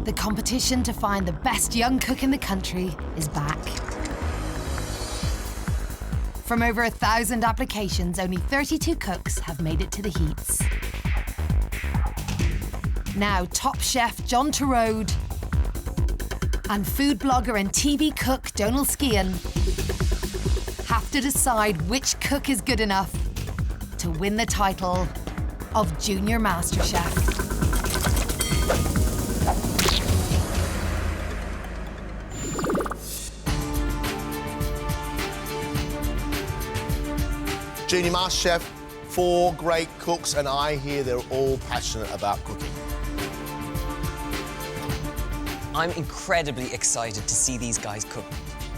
The competition to find the best young cook in the country is back. From over 1,000 applications, only 32 cooks have made it to the heats. Now, top chef John Torode and food blogger and TV cook Donal Skean have to decide which cook is good enough to win the title of Junior MasterChef. Junior MasterChef, 4 great cooks, and I hear they're all passionate about cooking. I'm incredibly excited to see these guys cook.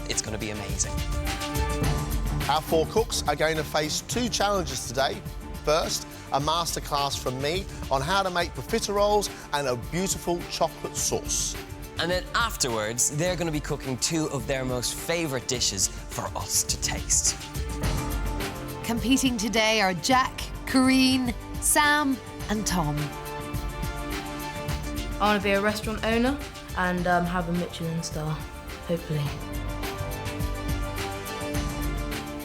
It's going to be amazing. Our 4 cooks are going to face 2 challenges today. First, a masterclass from me on how to make profiteroles and a beautiful chocolate sauce. And then afterwards, they're going to be cooking 2 of their most favourite dishes for us to taste. Competing today are Jack, Corinne, Sam and Tom. I want to be a restaurant owner and have a Michelin star, hopefully.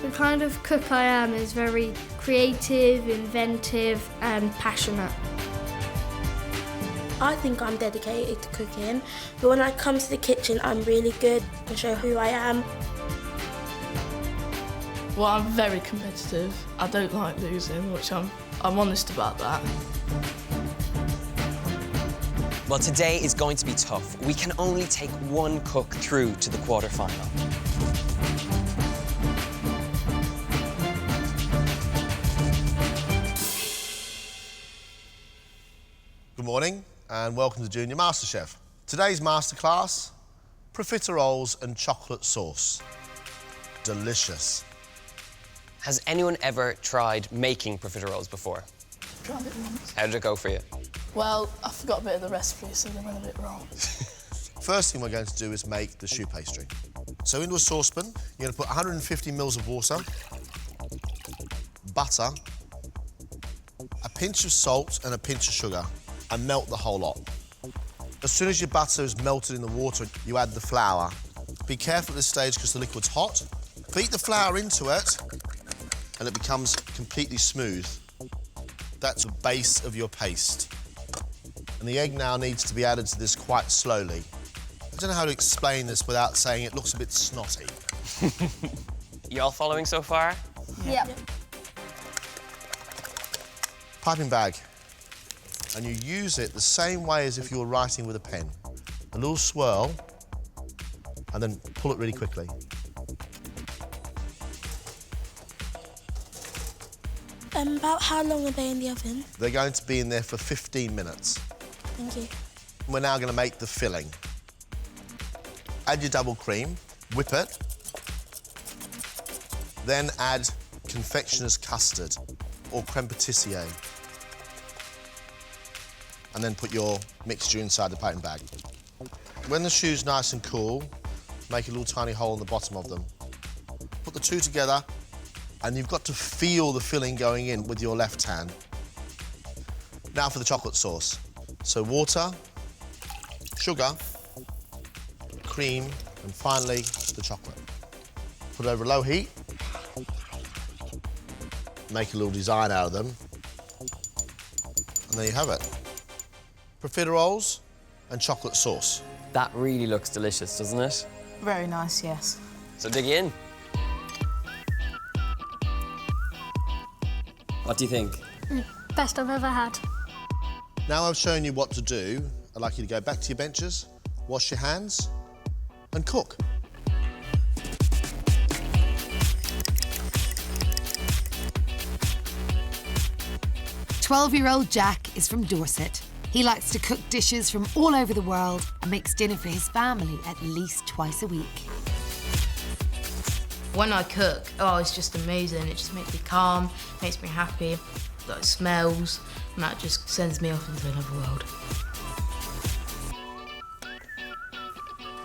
The kind of cook I am is very creative, inventive and passionate. I think I'm dedicated to cooking, but when I come to the kitchen, I'm really good and show who I am. Well, I'm very competitive. I don't like losing, which I'm honest about that. Well, today is going to be tough. We can only take 1 cook through to the quarter-final. Good morning and welcome to Junior MasterChef. Today's masterclass, profiteroles and chocolate sauce. Delicious. Has anyone ever tried making profiteroles before? Tried it once. How did it go for you? Well, I forgot a bit of the recipe, so they went a bit wrong. First thing we're going to do is make the choux pastry. So into a saucepan, you're going to put 150 mils of water, butter, a pinch of salt and a pinch of sugar, and melt the whole lot. As soon as your butter is melted in the water, you add the flour. Be careful at this stage because the liquid's hot. Beat the flour into it, and it becomes completely smooth. That's the base of your paste. And the egg now needs to be added to this quite slowly. I don't know how to explain this without saying it looks a bit snotty. You all following so far? Yep. Piping bag. And you use it the same way as if you were writing with a pen. A little swirl, and then pull it really quickly. About how long are they in the oven? They're going to be in there for 15 minutes. Thank you. We're now going to make the filling. Add your double cream, whip it, then add confectioner's custard or creme patissier, and then put your mixture inside the piping bag. When the choux's nice and cool, make a little tiny hole in the bottom of them. Put the 2 together, and you've got to feel the filling going in with your left hand. Now for the chocolate sauce. So water, sugar, cream, and finally the chocolate. Put it over low heat. Make a little design out of them. And there you have it. Profiteroles and chocolate sauce. That really looks delicious, doesn't it? Very nice, yes. So dig in. What do you think? Best I've ever had. Now I've shown you what to do, I'd like you to go back to your benches, wash your hands, and cook. "12-year-old Jack is from Dorset. He likes to cook dishes from all over the world and makes dinner for his family at least twice a week. When I cook, it's just amazing. It just makes me calm, makes me happy. Like smells, and that just sends me off into another world.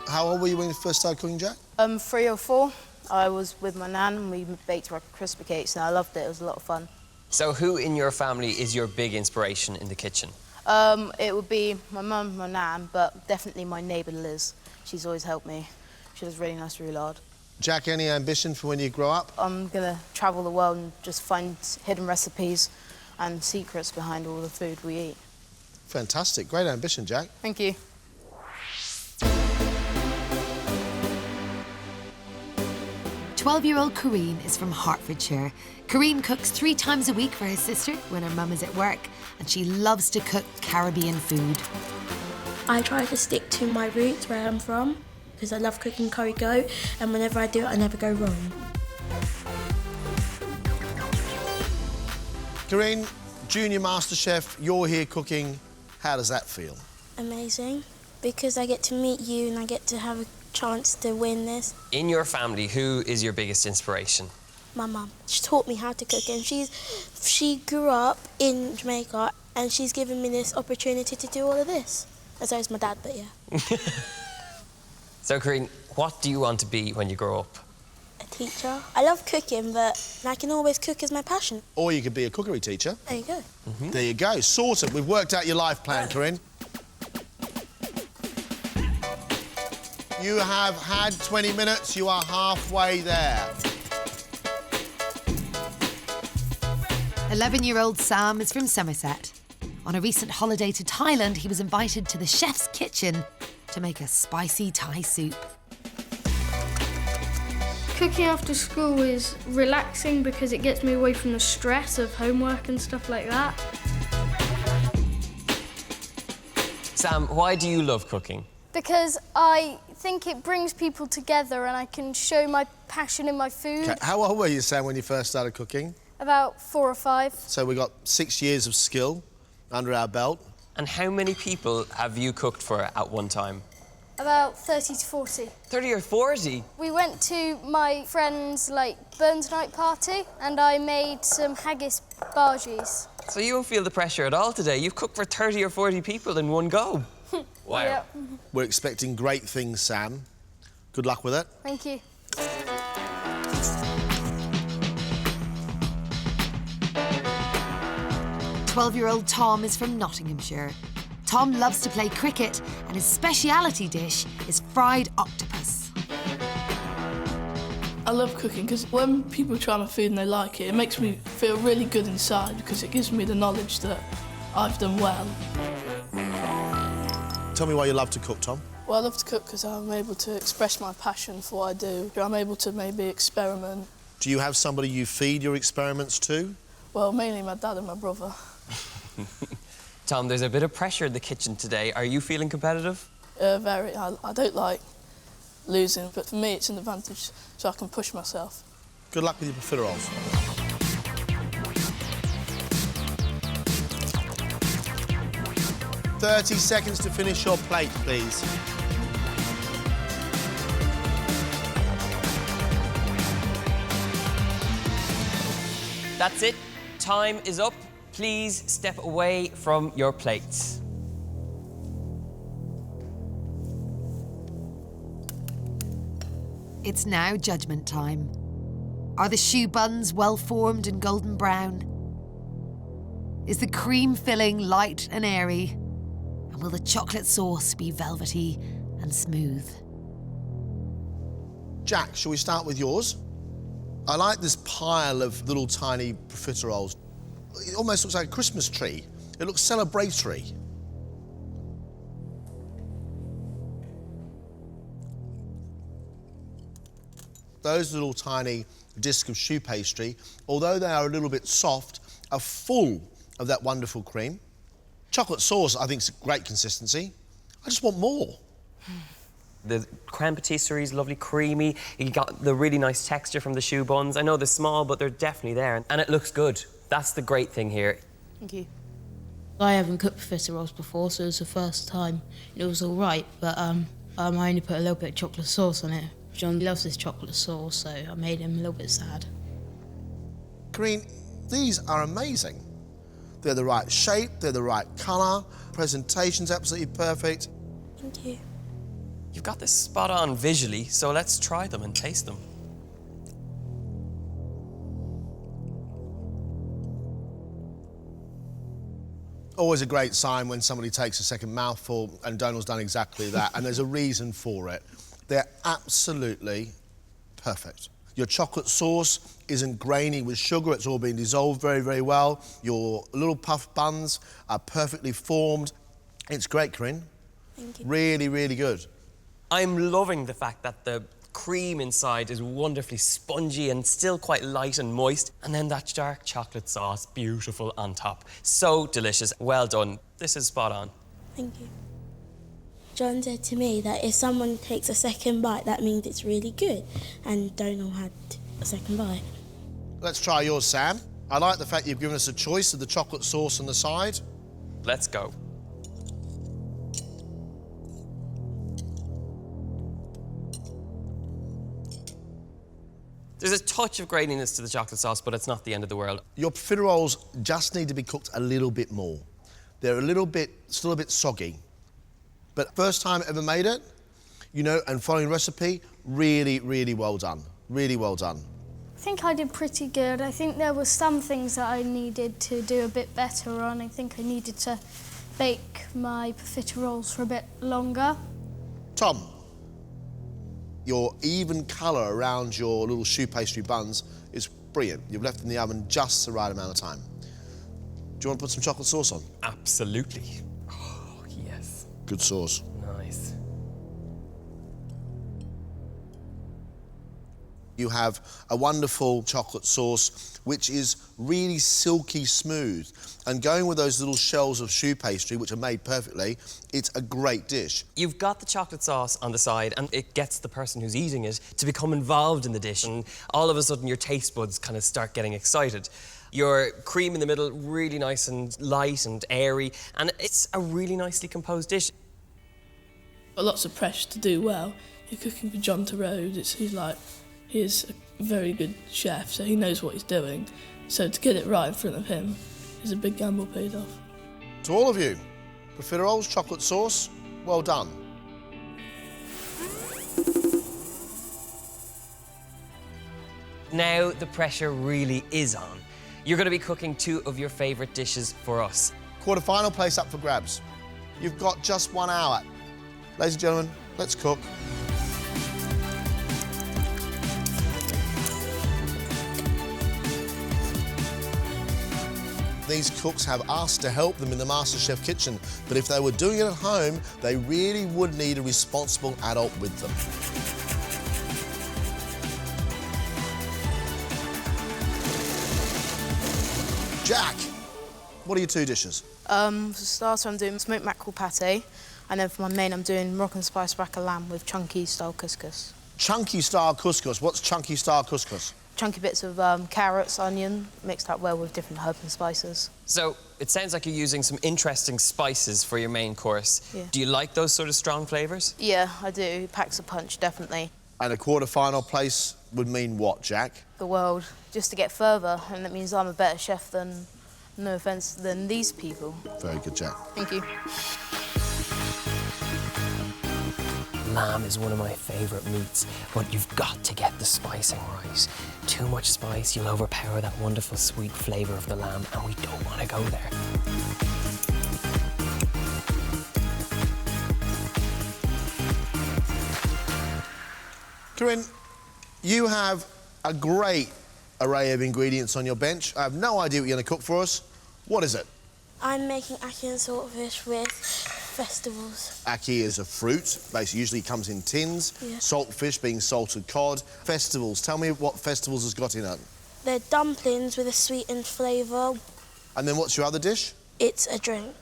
How old were you when you first started cooking, Jack? 3 or 4. I was with my nan and we baked Rice Krispie cakes and I loved it. It was a lot of fun. So who in your family is your big inspiration in the kitchen? It would be my mum, my nan, but definitely my neighbour Liz. She's always helped me. She does really nice roulade. Jack, any ambition for when you grow up? I'm gonna travel the world and just find hidden recipes and secrets behind all the food we eat. Fantastic. Great ambition, Jack. Thank you. Twelve-year-old Corrine is from Hertfordshire. Corrine cooks 3 times a week for her sister when her mum is at work, and she loves to cook Caribbean food. I try to stick to my roots where I'm from because I love cooking curry goat, and whenever I do it, I never go wrong. Corrine, Junior MasterChef, you're here cooking. How does that feel? Amazing, because I get to meet you and I get to have a chance to win this. In your family, who is your biggest inspiration? My mum. She taught me how to cook, and she grew up in Jamaica, and she's given me this opportunity to do all of this. As well as my dad, but yeah. So, Corrine, what do you want to be when you grow up? A teacher. I love cooking, but I can always cook as my passion. Or you could be a cookery teacher. There you go. There you go. Sorted. We've worked out your life plan, Corrine. You have had 20 minutes. You are halfway there. 11-year-old Sam is from Somerset. On a recent holiday to Thailand, he was invited to the chef's kitchen to make a spicy Thai soup. Cooking after school is relaxing because it gets me away from the stress of homework and stuff like that. Sam, why do you love cooking? Because I think it brings people together and I can show my passion in my food. Okay. How old were you, Sam, when you first started cooking? About 4 or 5. So we got 6 years of skill under our belt. And how many people have you cooked for at one time? About 30 to 40. 30 or 40? We went to my friend's, Burns night party and I made some haggis bhaji's. So you don't feel the pressure at all today. You've cooked for 30 or 40 people in one go. Wow. Yep. We're expecting great things, Sam. Good luck with it. Thank you. 12-year-old Tom is from Nottinghamshire. Tom loves to play cricket, and his speciality dish is fried octopus. I love cooking because when people try my food and they like it, it makes me feel really good inside because it gives me the knowledge that I've done well. Tell me why you love to cook, Tom. Well, I love to cook because I'm able to express my passion for what I do. I'm able to maybe experiment. Do you have somebody you feed your experiments to? Well, mainly my dad and my brother. Tom, there's a bit of pressure in the kitchen today. Are you feeling competitive? Very. I don't like losing, but for me it's an advantage so I can push myself. Good luck with your Profiteroles. "30 seconds to finish your plate, please." That's it. Time is up. Please step away from your plates. It's now judgment time. Are the choux buns well-formed and golden brown? Is the cream filling light and airy? And will the chocolate sauce be velvety and smooth? Jack, shall we start with yours? I like this pile of little tiny profiteroles. It almost looks like a Christmas tree. It looks celebratory. Those little tiny discs of choux pastry, although they are a little bit soft, are full of that wonderful cream. Chocolate sauce, I think, is a great consistency. I just want more. The creme patisserie is lovely, creamy. You got the really nice texture from the choux buns. I know they're small, but they're definitely there. And it looks good. That's the great thing here. Thank you. I haven't cooked profiteroles before, so it was the first time. It was all right, but I only put a little bit of chocolate sauce on it. John loves this chocolate sauce, so I made him a little bit sad. Corrine, these are amazing. They're the right shape, they're the right colour, presentation's absolutely perfect. Thank you. You've got this spot on visually, so let's try them and taste them. Always a great sign when somebody takes a second mouthful, and Donald's done exactly that, and there's a reason for it. They're absolutely perfect. Your chocolate sauce isn't grainy with sugar, it's all been dissolved very, very well. Your little puff buns are perfectly formed. It's great, Corinne. Thank you. Really, really good. I'm loving the fact that the cream inside is wonderfully spongy and still quite light and moist. And then that dark chocolate sauce, beautiful on top. So delicious. Well done. This is spot on. Thank you. John said to me that if someone takes a second bite, that means it's really good. And Donald had a second bite. Let's try yours, Sam. I like the fact you've given us a choice of the chocolate sauce on the side. Let's go. There's a touch of graininess to the chocolate sauce, but it's not the end of the world. Your profiteroles just need to be cooked a little bit more. They're still a bit soggy. But first time ever made it, you know, and following recipe, really, really well done. Really well done. I think I did pretty good. I think there were some things that I needed to do a bit better on. I think I needed to bake my profiteroles for a bit longer. Tom, your even colour around your little choux pastry buns is brilliant. You've left them in the oven just the right amount of time. Do you want to put some chocolate sauce on? Absolutely. Oh, yes. Good sauce. Nice. You have a wonderful chocolate sauce, which is really silky smooth. And going with those little shells of choux pastry, which are made perfectly, it's a great dish. You've got the chocolate sauce on the side, and it gets the person who's eating it to become involved in the dish, and all of a sudden your taste buds kind of start getting excited. Your cream in the middle, really nice and light and airy, and it's a really nicely composed dish. Got lots of pressure to do well. You're cooking for John Torode. He is a very good chef, so he knows what he's doing. So to get it right in front of him is a big gamble paid off. To all of you, Profiteroles chocolate sauce, well done. Now the pressure really is on. You're going to be cooking two of your favourite dishes for us. Quarter-final place up for grabs. You've got just 1 hour. Ladies and gentlemen, let's cook. These cooks have asked to help them in the MasterChef kitchen, but if they were doing it at home, they really would need a responsible adult with them. Jack, what are your two dishes? For the starter, I'm doing smoked mackerel pate, and then for my main, I'm doing Moroccan spice rack of lamb with chunky style couscous. Chunky style couscous. What's chunky style couscous? Chunky bits of carrots, onion, mixed up well with different herbs and spices. So it sounds like you're using some interesting spices for your main course. Yeah. Do you like those sort of strong flavours? Yeah, I do. It packs a punch, definitely. And a quarter-final place would mean what, Jack? The world, just to get further, and that means I'm a better chef than, no offence, than these people. Very good, Jack. Thank you. Lamb is one of my favourite meats, but you've got to get the spicing right. Too much spice, you'll overpower that wonderful sweet flavour of the lamb, and we don't want to go there. Corinne, you have a great array of ingredients on your bench. I have no idea what you're going to cook for us. What is it? I'm making ackee and saltfish with festivals. Ackee is a fruit, basically usually comes in tins. Yeah. Saltfish being salted cod. Festivals, tell me what festivals has got in it. They're dumplings with a sweetened flavour. And then what's your other dish? It's a drink.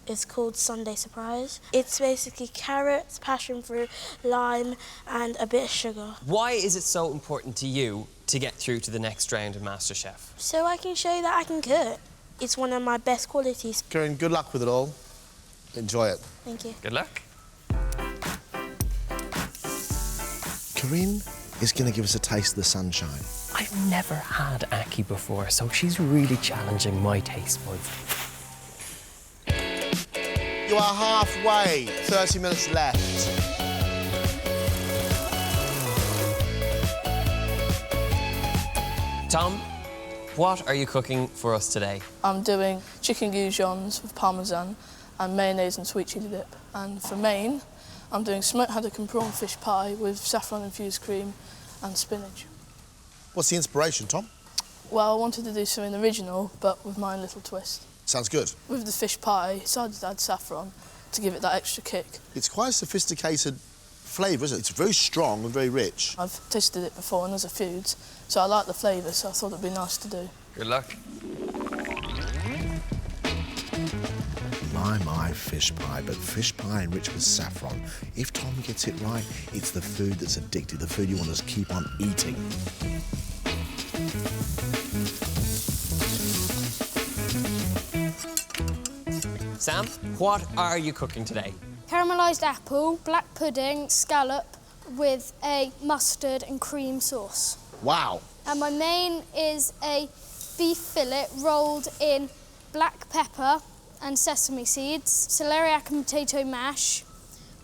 It's called Sunday Surprise. It's basically carrots, passion fruit, lime and a bit of sugar. Why is it so important to you to get through to the next round of MasterChef? So I can show you that I can cook. It's one of my best qualities. Corinne, good luck with it all. Enjoy it. Thank you. Good luck. Corinne is going to give us a taste of the sunshine. I've never had ackee before, so she's really challenging my taste buds. You are halfway. 30 minutes left. Tom, what are you cooking for us today? I'm doing chicken goujons with parmesan and mayonnaise and sweet chilli dip. And for main, I'm doing smoked haddock and prawn fish pie with saffron-infused cream and spinach. What's the inspiration, Tom? Well, I wanted to do something original, but with my own little twist. Sounds good. With the fish pie, I decided to add saffron to give it that extra kick. It's quite a sophisticated flavour, isn't it? It's very strong and very rich. I've tasted it before in other foods, so I like the flavour, so I thought it'd be nice to do. Good luck. My fish pie, but fish pie enriched with saffron. If Tom gets it right, it's the food that's addictive, the food you want to keep on eating. Sam, what are you cooking today? Caramelised apple, black pudding, scallop with a mustard and cream sauce. Wow. And my main is a beef fillet rolled in black pepper and sesame seeds, celeriac and potato mash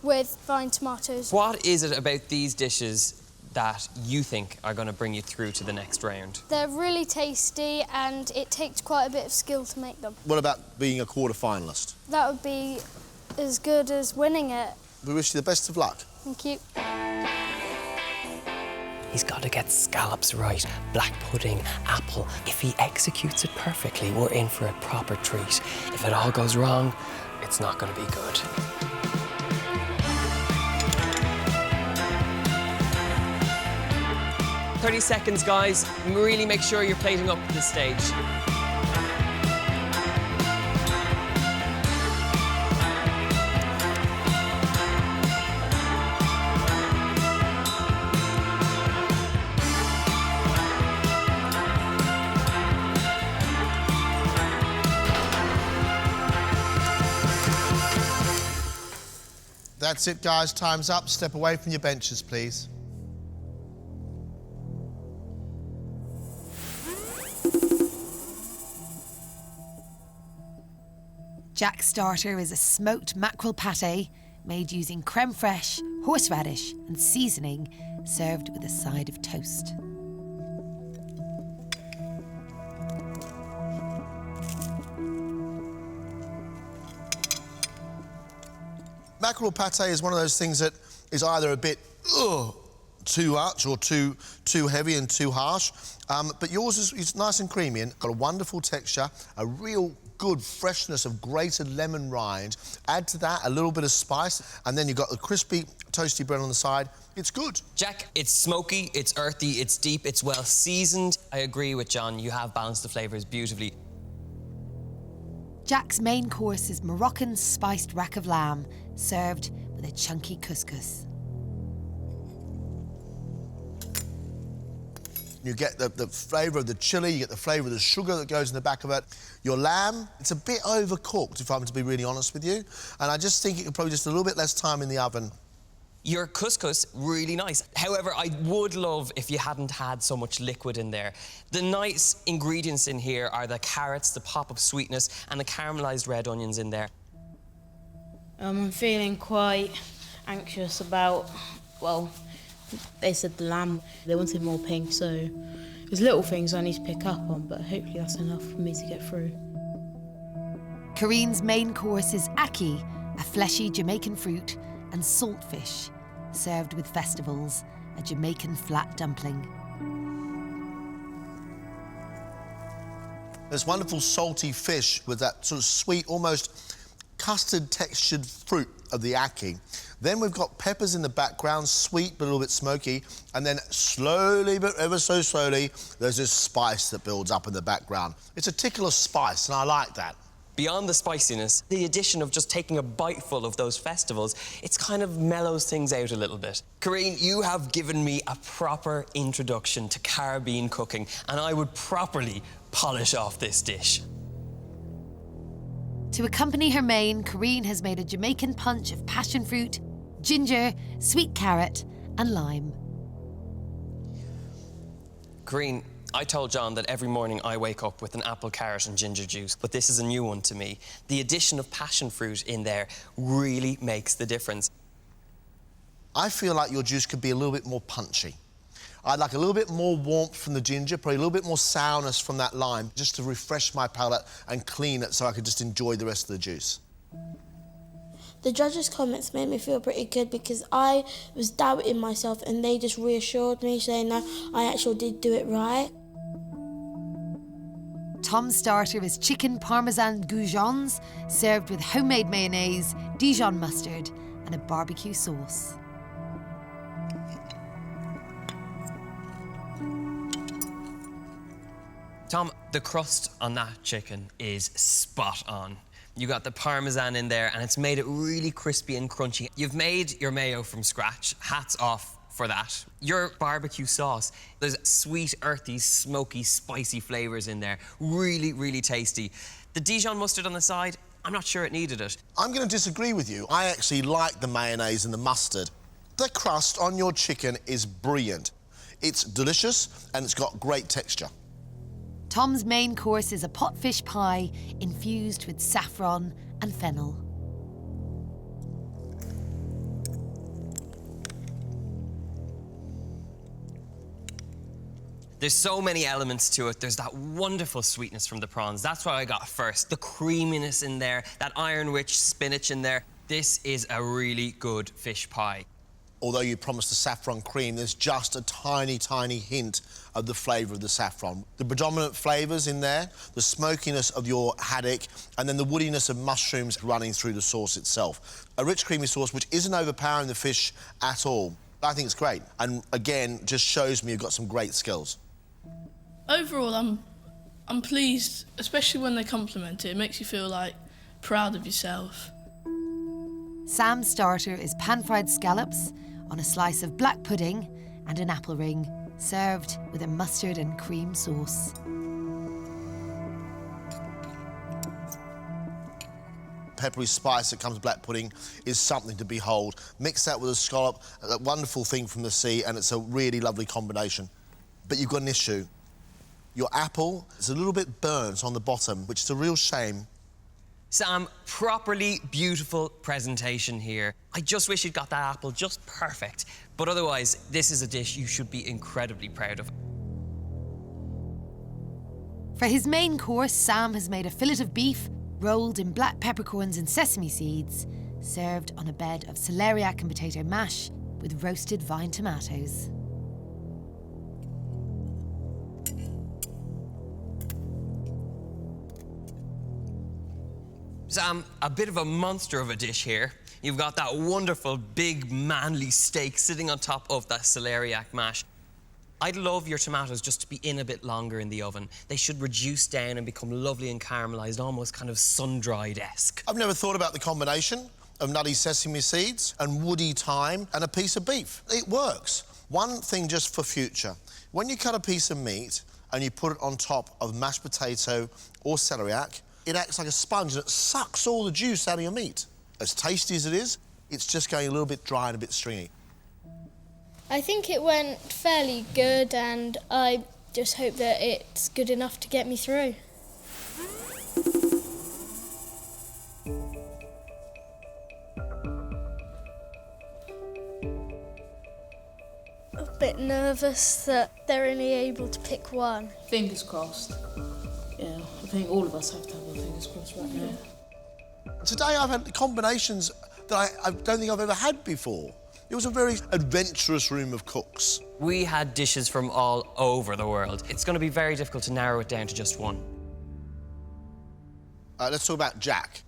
with fine tomatoes. What is it about these dishes that you think are going to bring you through to the next round? They're really tasty and it takes quite a bit of skill to make them. What about being a quarter-finalist? That would be as good as winning it. We wish you the best of luck. Thank you. He's got to get scallops right, black pudding, apple. If he executes it perfectly, we're in for a proper treat. If it all goes wrong, it's not going to be good. "30 seconds, guys. Really make sure you're plating up at this stage." That's it, guys. Time's up. Step away from your benches, please. Jack's starter is a smoked mackerel pâté made using creme fraiche, horseradish and seasoning, served with a side of toast. Mackerel pâté is one of those things that is either a bit too much or too heavy and too harsh, but yours is nice and creamy and got a wonderful texture, a real good freshness of grated lemon rind. Add to that a little bit of spice, and then you've got the crispy, toasty bread on the side. It's good. Jack, it's smoky, it's earthy, it's deep, it's well seasoned. I agree with John, you have balanced the flavours beautifully. Jack's main course is Moroccan spiced rack of lamb, served with a chunky couscous. You get the flavour of the chilli, you get the flavour of the sugar that goes in the back of it. Your lamb, it's a bit overcooked, if I'm to be really honest with you, and I just think it could probably just a little bit less time in the oven. Your couscous, really nice. However, I would love if you hadn't had so much liquid in there. The nice ingredients in here are the carrots, the pop of sweetness, and the caramelised red onions in there. I'm feeling quite anxious about, well, they said the lamb, they wanted more pink, so there's little things I need to pick up on, but hopefully that's enough for me to get through. Kareen's main course is ackee, a fleshy Jamaican fruit, and saltfish, served with festivals, a Jamaican flat dumpling. There's wonderful salty fish with that sort of sweet, almost custard textured fruit of the ackee. Then we've got peppers in the background, sweet but a little bit smoky, and then slowly, but ever so slowly, there's this spice that builds up in the background. It's a tickle of spice, and I like that. Beyond the spiciness, the addition of just taking a biteful of those festivals, it's kind of mellows things out a little bit. Kareen, you have given me a proper introduction to Caribbean cooking, and I would properly polish off this dish. To accompany her main, Kareen has made a Jamaican punch of passion fruit, ginger, sweet carrot and lime. Kareen, I told John that every morning I wake up with an apple, carrot and ginger juice, but this is a new one to me. The addition of passion fruit in there really makes the difference. I feel like your juice could be a little bit more punchy. I'd like a little bit more warmth from the ginger, probably a little bit more sourness from that lime, just to refresh my palate and clean it so I could just enjoy the rest of the juice. The judges' comments made me feel pretty good because I was doubting myself and they just reassured me, saying that I actually did do it right. Tom's starter is chicken parmesan goujons, served with homemade mayonnaise, Dijon mustard and a barbecue sauce. Tom, the crust on that chicken is spot on. You got the parmesan in there and it's made it really crispy and crunchy. You've made your mayo from scratch. Hats off for that. Your barbecue sauce, there's sweet, earthy, smoky, spicy flavours in there. Really, really tasty. The Dijon mustard on the side, I'm not sure it needed it. I'm going to disagree with you. I actually like the mayonnaise and the mustard. The crust on your chicken is brilliant. It's delicious and it's got great texture. Tom's main course is a pot fish pie infused with saffron and fennel. There's so many elements to it. There's that wonderful sweetness from the prawns. That's what I got first. The creaminess in there, that iron-rich spinach in there. This is a really good fish pie. Although you promised the saffron cream, there's just a tiny, tiny hint of the flavour of the saffron. The predominant flavours in there, the smokiness of your haddock, and then the woodiness of mushrooms running through the sauce itself. A rich, creamy sauce which isn't overpowering the fish at all. I think it's great. And, again, just shows me you've got some great skills. Overall, I'm pleased, especially when they compliment it. It makes you feel, like, proud of yourself. Sam's starter is pan-fried scallops on a slice of black pudding and an apple ring, served with a mustard and cream sauce. Peppery spice that comes with black pudding is something to behold. Mix that with a scallop, a wonderful thing from the sea, and it's a really lovely combination. But you've got an issue. Your apple is a little bit burnt on the bottom, which is a real shame. Sam, properly beautiful presentation here. I just wish you'd got that apple just perfect. But otherwise, this is a dish you should be incredibly proud of. For his main course, Sam has made a fillet of beef rolled in black peppercorns and sesame seeds, served on a bed of celeriac and potato mash with roasted vine tomatoes. Sam, a bit of a monster of a dish here. You've got that wonderful, big, manly steak sitting on top of that celeriac mash. I'd love your tomatoes just to be in a bit longer in the oven. They should reduce down and become lovely and caramelised, almost kind of sun-dried-esque. I've never thought about the combination of nutty sesame seeds and woody thyme and a piece of beef. It works. One thing just for future. When you cut a piece of meat and you put it on top of mashed potato or celeriac, it acts like a sponge and it sucks all the juice out of your meat. As tasty as it is, it's just going a little bit dry and a bit stringy. I think it went fairly good and I just hope that it's good enough to get me through. A bit nervous that they're only able to pick one. Fingers crossed. Yeah, I think all of us have to have our fingers crossed right now. Today I've had combinations that I don't think I've ever had before. It was a very adventurous room of cooks. We had dishes from all over the world. It's going to be very difficult to narrow it down to just one. Let's talk about Jack.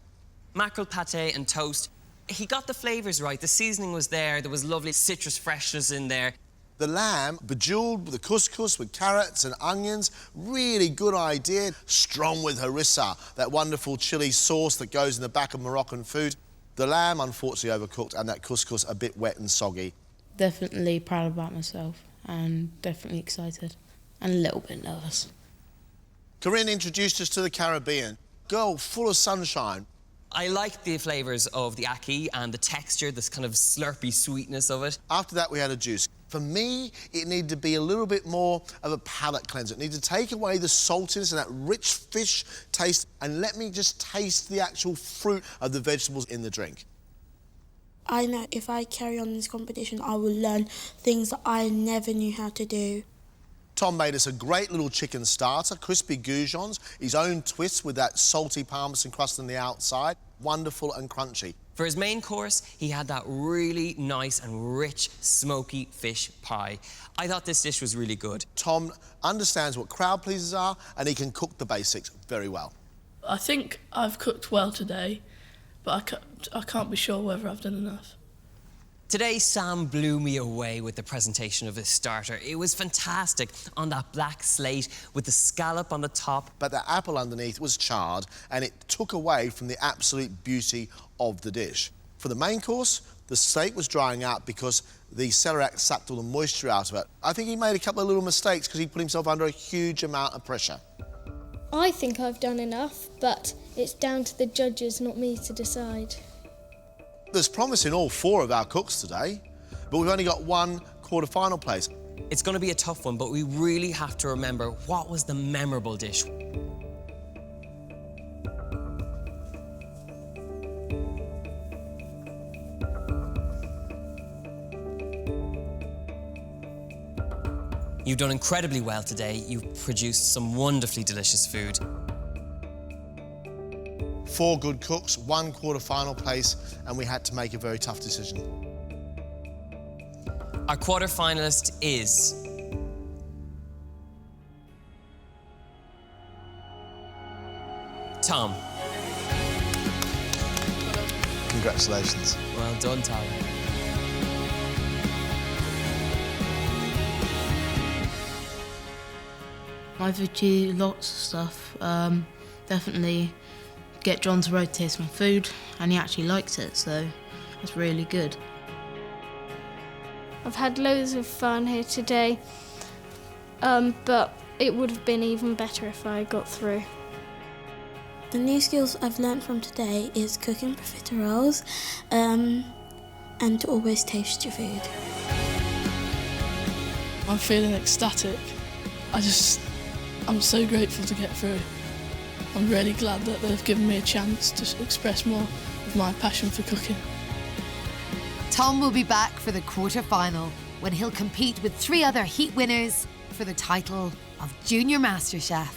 Mackerel pâté and toast. He got the flavours right. The seasoning was there. There was lovely citrus freshness in there. The lamb, bejewelled with the couscous, with carrots and onions. Really good idea. Strong with harissa, that wonderful chilli sauce that goes in the back of Moroccan food. The lamb, unfortunately, overcooked, and that couscous a bit wet and soggy. Definitely proud about myself and definitely excited and a little bit nervous. Corinne introduced us to the Caribbean. Girl full of sunshine. I like the flavours of the ackee and the texture, this kind of slurpy sweetness of it. After that, we had a juice. For me, it needed to be a little bit more of a palate cleanser. It needed to take away the saltiness and that rich fish taste and let me just taste the actual fruit of the vegetables in the drink. I know if I carry on in this competition, I will learn things that I never knew how to do. Tom made us a great little chicken starter, crispy goujons, his own twist with that salty parmesan crust on the outside, wonderful and crunchy. For his main course, he had that really nice and rich, smoky fish pie. I thought this dish was really good. Tom understands what crowd pleasers are and he can cook the basics very well. I think I've cooked well today, but I can't be sure whether I've done enough. Today, Sam blew me away with the presentation of his starter. It was fantastic on that black slate with the scallop on the top. But the apple underneath was charred and it took away from the absolute beauty of the dish. For the main course, the steak was drying out because the celeriac sucked all the moisture out of it. I think he made a couple of little mistakes because he put himself under a huge amount of pressure. I think I've done enough, but it's down to the judges, not me, to decide. There's promise in all 4 of our cooks today, but we've only got 1 quarter-final place. It's going to be a tough one, but we really have to remember what was the memorable dish. You've done incredibly well today. You've produced some wonderfully delicious food. 4 good cooks, 1 quarter-final place, and we had to make a very tough decision. Our quarter-finalist is... Tom. Congratulations. Well done, Tom. I've achieved lots of stuff. Definitely get John to road taste my food, and he actually likes it, so it's really good. I've had loads of fun here today, but it would have been even better if I got through. The new skills I've learnt from today is cooking profiteroles and to always taste your food. I'm feeling ecstatic. I'm so grateful to get through. I'm really glad that they've given me a chance to express more of my passion for cooking. Tom will be back for the quarter-final when he'll compete with 3 other heat winners for the title of Junior MasterChef.